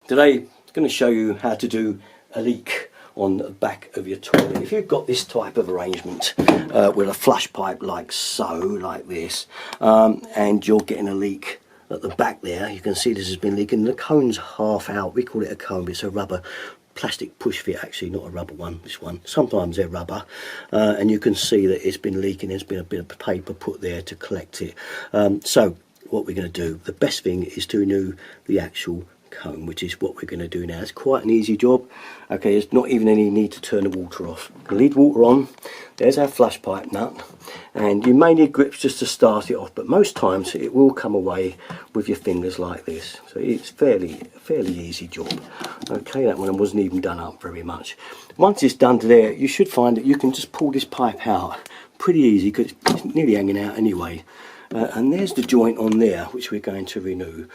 Today I'm going to show you how to do a leak on the back of your toilet. If you've got this type of arrangement with a flush pipe like so, like this, and you're getting a leak at the back there, you can see this has been leaking. The cone's half out. We call it a cone, but it's a rubber plastic push fit, actually, not a rubber one, this one. Sometimes they're rubber, and you can see that it's been leaking. There's been a bit of paper put there to collect it. So what we're going to do, the best thing is to renew the actual cone, which is what we're going to do now. It's quite an easy job. Okay, there's not even any need to turn the water off. Lead water on. There's our flush pipe nut, and you may need grips just to start it off, but most times it will come away with your fingers like this. So it's fairly easy job. Okay, that one wasn't even done up very much. Once it's done to there, you should find that you can just pull this pipe out pretty easy because it's nearly hanging out anyway. And there's the joint on there which we're going to renew,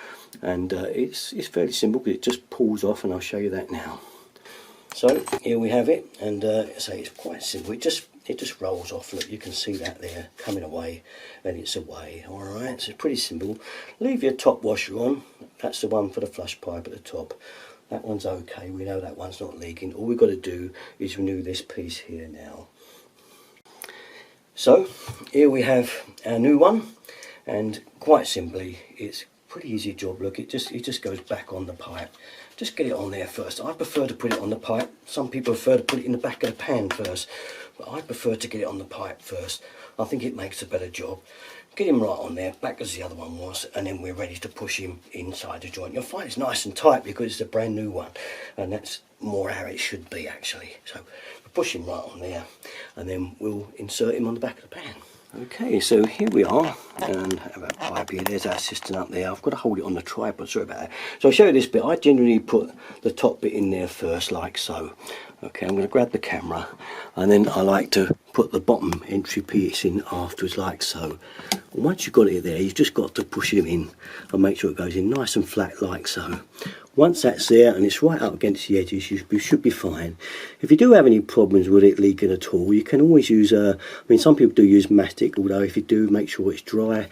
and it's fairly simple because it just pulls off, and I'll show you that now. So here we have it, and say it's quite simple. It just rolls off. Look, you can see that there coming away, and it's away. All right, so it's pretty simple. Leave your top washer on. That's the one for the flush pipe at the top. That one's okay. We know that one's not leaking. All we've got to do is renew this piece here now. So here we have our new one, and quite simply, it's a pretty easy job. Look, it just goes back on the pipe. Just get it on there first. I prefer to put it on the pipe. Some people prefer to put it in the back of the pan first, but I prefer to get it on the pipe first. I think it makes a better job. Get him right on there, back as the other one was, and then we're ready to push him inside the joint. You'll find it's nice and tight because it's a brand new one, and that's more how it should be actually. So we'll push him right on there, and then we'll insert him on the back of the pan. Okay, so here we are, and I have our pipe here. There's our cistern up there. I've got to hold it on the tripod, sorry about that. So I'll show you this bit. I generally put the top bit in there first, like so. Okay, I'm going to grab the camera, and then I like to put the bottom entry piece in afterwards, like so. Once you've got it there, you've just got to push it in and make sure it goes in nice and flat, like so. Once that's there and it's right up against the edges, you should be fine. If you do have any problems with it leaking at all, you can always use, I mean, some people do use mastic, although if you do, make sure it's dry.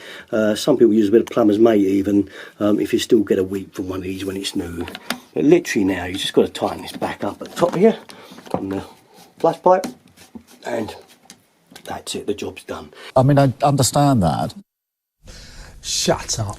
Some people use a bit of plumber's mate even, if you still get a week from one of these when it's new. But literally now, you just got to tighten this back up at the top here on the flush pipe, and that's it, the job's done. I mean, I understand that. Shut up.